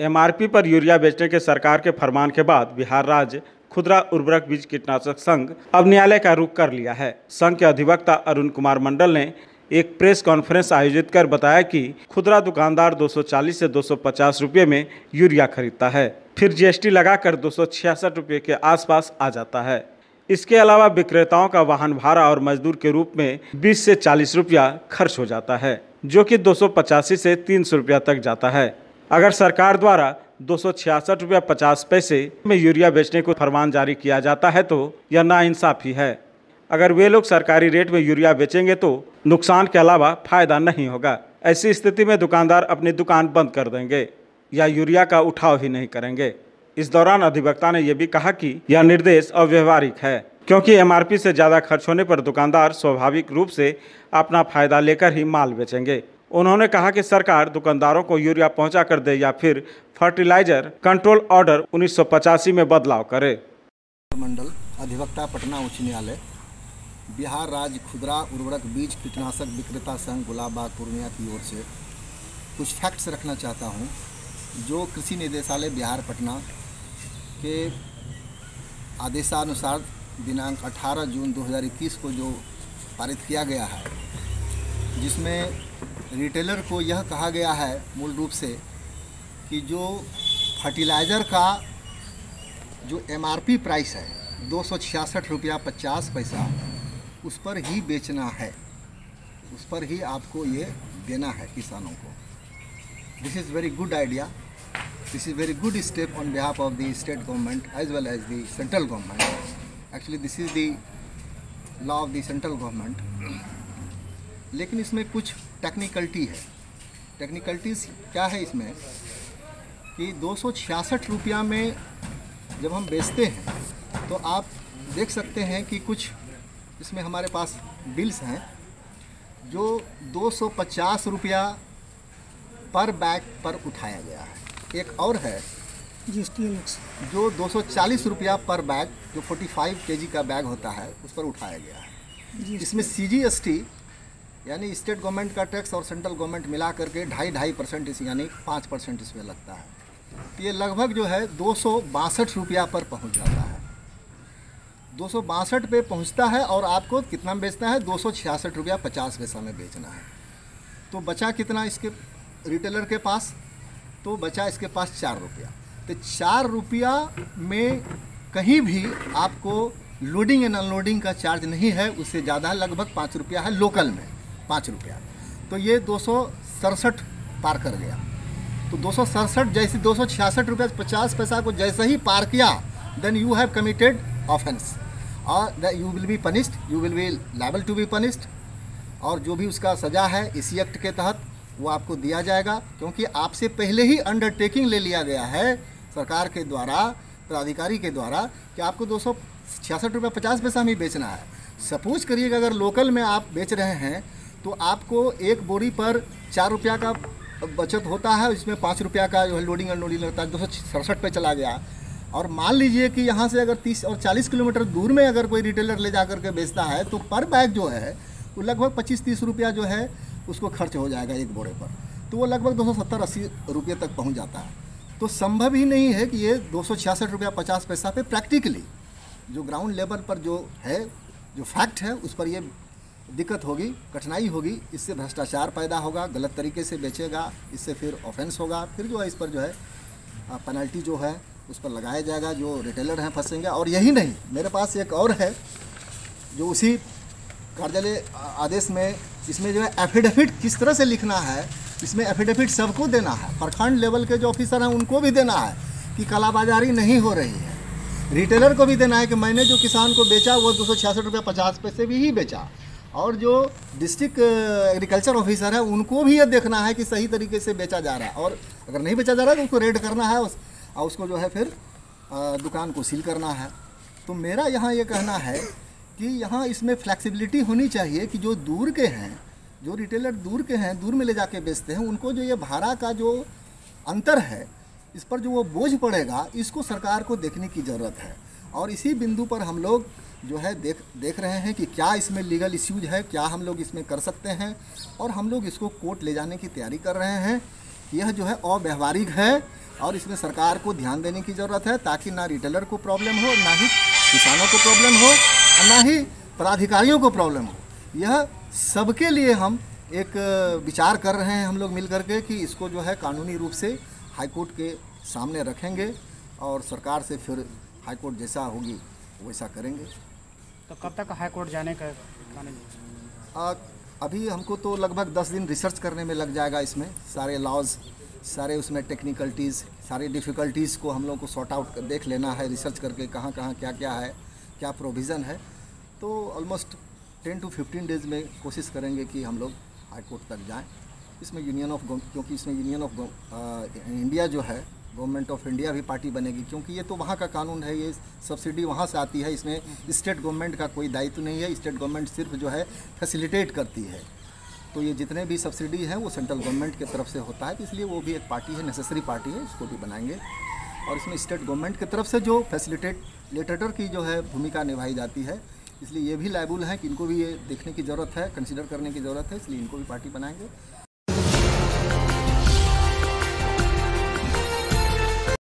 MRP पर urea बेचने के सरकार के फरमान के बाद बिहार राज्य खुदरा उर्वरक बीज कीटनाशक संघ अब न्यायालय का रुख कर लिया है। संघ के अधिवक्ता अरुण कुमार मंडल ने एक प्रेस कॉन्फ्रेंस आयोजित कर बताया कि खुदरा दुकानदार 240 से 250 रुपये में यूरिया खरीदता है, फिर जीएसटी लगाकर 266 रुपये के आसपास आ जाता है। इसके अलावा विक्रेताओं का वाहन भाड़ा और मजदूर के रूप में 20 से 40 रुपया खर्च हो जाता है, जो कि 285 से 300 रुपया तक जाता है। अगर सरकार द्वारा 266 रुपया 50 पैसे में यूरिया बेचने को फरमान जारी किया जाता है तो यह नाइंसाफी है। अगर वे लोग सरकारी रेट में यूरिया बेचेंगे तो नुकसान के अलावा फायदा नहीं होगा। ऐसी स्थिति में दुकानदार अपनी दुकान बंद कर देंगे या यूरिया का उठाव ही नहीं करेंगे। इस दौरान अधिवक्ता ने यह भी कहा कि यह निर्देश अव्यवहारिक है, क्योंकि एमआरपी से ज़्यादा खर्च होने पर दुकानदार स्वाभाविक रूप से अपना फायदा लेकर ही माल बेचेंगे। उन्होंने कहा कि सरकार दुकानदारों को यूरिया पहुंचा कर दे या फिर फर्टिलाइजर कंट्रोल ऑर्डर 1985 में बदलाव करे। मंडल अधिवक्ता पटना उच्च न्यायालय। बिहार राज्य खुदरा उर्वरक बीज कीटनाशक विक्रेता संघ गुलाबबाग पूर्णिया की ओर से कुछ फैक्ट्स रखना चाहता हूं, जो कृषि निदेशालय बिहार पटना के आदेशानुसार दिनांक 18 जून 2021 को जो पारित किया गया है, जिसमें रिटेलर को यह कहा गया है मूल रूप से कि जो फर्टिलाइज़र का जो एमआरपी प्राइस है 266 रुपया 50 पैसा, उस पर ही बेचना है, उस पर ही आपको ये देना है किसानों को। This is very good idea, this is very good step on behalf of the state government as well as the central government. Actually this is the law of the central government. लेकिन इसमें कुछ technicality है। Technicalities क्या है इसमें कि 266 रुपया में जब हम बेचते हैं तो आप देख सकते हैं कि कुछ इसमें हमारे पास बिल्स हैं जो 250 रुपया पर बैग पर उठाया गया है। एक और है जो 240 रुपया पर बैग, जो 45 केजी का बैग होता है, उस पर उठाया गया है। इसमें CGST यानी स्टेट गवर्नमेंट का टैक्स और सेंट्रल गवर्नमेंट मिला करके 2.5% यानी 5% इसमें लगता है। तो ये लगभग जो है 262 रुपया पर पहुंच जाता है। 262 पे पहुंचता है और आपको कितना में बेचना है? 266 रुपया 50 पैसा में बेचना है। तो बचा कितना इसके रिटेलर के पास? तो बचा इसके पास 4 रुपया। तो 4 रुपया में कहीं भी आपको लोडिंग एंड अनलोडिंग का चार्ज नहीं है, उससे ज़्यादा लगभग 5 रुपया है लोकल में, 5 रुपया। तो ये 267 पार कर गया। तो 267 जैसे 266 रुपया 50 पैसा को जैसे ही पार किया, then you have committed offence और you will be punished, you will be liable to be punished. और जो भी उसका सज़ा है इसी एक्ट के तहत वो आपको दिया जाएगा, क्योंकि आपसे पहले ही अंडरटेकिंग ले लिया गया है सरकार के द्वारा, प्राधिकारी के द्वारा, कि आपको 266 रुपया 50 पैसा में बेचना है। सपोज करिएगा अगर लोकल में आप बेच रहे हैं तो आपको एक बोरी पर 4 रुपया का बचत होता है, इसमें 5 रुपया का जो है लोडिंग अनलोडिंग लगता है, 267 पे चला गया। और मान लीजिए कि यहाँ से अगर 30 और 40 किलोमीटर दूर में अगर कोई रिटेलर ले जा करके बेचता है तो पर बैग जो है वो लगभग 25-30 रुपया जो है उसको खर्च हो जाएगा एक बोरे पर। तो वो लगभग 270-80 रुपये तक पहुँच जाता है। तो संभव ही नहीं है कि ये 266 रुपया 50 पैसा पे प्रैक्टिकली जो ग्राउंड लेवल पर जो है, जो फैक्ट है, उस पर ये दिक्कत होगी, कठिनाई होगी। इससे भ्रष्टाचार पैदा होगा, गलत तरीके से बेचेगा, इससे फिर ऑफेंस होगा, फिर जो है इस पर जो है पेनल्टी जो है उस पर लगाया जाएगा, जो रिटेलर हैं फंसेंगे। और यही नहीं, मेरे पास एक और है जो उसी कार्यालय आदेश में, इसमें जो है एफिडेविट किस तरह से लिखना है, इसमें एफिडेविट सबको देना है, प्रखंड लेवल के जो ऑफिसर हैं उनको भी देना है कि कालाबाजारी नहीं हो रही है। रिटेलर को भी देना है कि मैंने जो किसान को बेचा वो 266 रुपया 50 पैसे भी ही बेचा। और जो डिस्ट्रिक्ट एग्रीकल्चर ऑफिसर है उनको भी ये देखना है कि सही तरीके से बेचा जा रहा है, और अगर नहीं बेचा जा रहा है तो उसको रेड करना है और उसको जो है फिर दुकान को सील करना है। तो मेरा यहाँ ये कहना है कि यहाँ इसमें फ्लैक्सिबिलिटी होनी चाहिए कि जो दूर के हैं, जो रिटेलर दूर के हैं, दूर में ले जाके बेचते हैं, उनको जो ये भाड़ा का जो अंतर है, इस पर जो वो बोझ पड़ेगा, इसको सरकार को देखने की ज़रूरत है। और इसी बिंदु पर हम लोग जो है देख रहे हैं कि क्या इसमें लीगल इश्यूज है, क्या हम लोग इसमें कर सकते हैं, और हम लोग इसको कोर्ट ले जाने की तैयारी कर रहे हैं कि यह जो है अव्यावहारिक है और इसमें सरकार को ध्यान देने की ज़रूरत है, ताकि ना रिटेलर को प्रॉब्लम हो, ना ही किसानों को प्रॉब्लम हो, और ना ही प्राधिकारियों को प्रॉब्लम हो। यह सबके लिए हम एक विचार कर रहे हैं हम लोग मिल करके कि इसको जो है कानूनी रूप से हाईकोर्ट के सामने रखेंगे और सरकार से फिर हाईकोर्ट जैसा होगी वैसा करेंगे। तो कब तक हाईकोर्ट जाने का अभी हमको तो लगभग 10 दिन रिसर्च करने में लग जाएगा। इसमें सारे लॉज, सारे उसमें टेक्निकलिटीज़, सारी डिफ़िकल्टीज़ को हम लोग को सॉर्ट आउट देख लेना है, रिसर्च करके कहाँ कहाँ क्या क्या है, क्या प्रोविज़न है। तो ऑलमोस्ट 10 to 15 डेज़ में कोशिश करेंगे कि हम लोग हाई कोर्ट तक जाएं। इसमें क्योंकि इसमें यूनियन ऑफ इंडिया जो है, गवर्नमेंट ऑफ इंडिया भी पार्टी बनेगी, क्योंकि ये तो वहाँ का कानून है, ये सब्सिडी वहाँ से आती है, इसमें स्टेट गवर्नमेंट का कोई दायित्व नहीं है। स्टेट गवर्नमेंट सिर्फ जो है फैसिलिटेट करती है। तो ये जितने भी सब्सिडी हैं वो सेंट्रल गवर्नमेंट की तरफ से होता है, तो इसलिए वो भी एक पार्टी है, नेसेसरी पार्टी है, इसको भी बनाएंगे। और इसमें स्टेट गवर्नमेंट की तरफ से जो फैसिलिटेटर की जो है भूमिका निभाई जाती है, इसलिए ये भी लायबल है कि इनको भी ये देखने की ज़रूरत है, कंसीडर करने की ज़रूरत है, इसलिए इनको भी पार्टी बनाएंगे।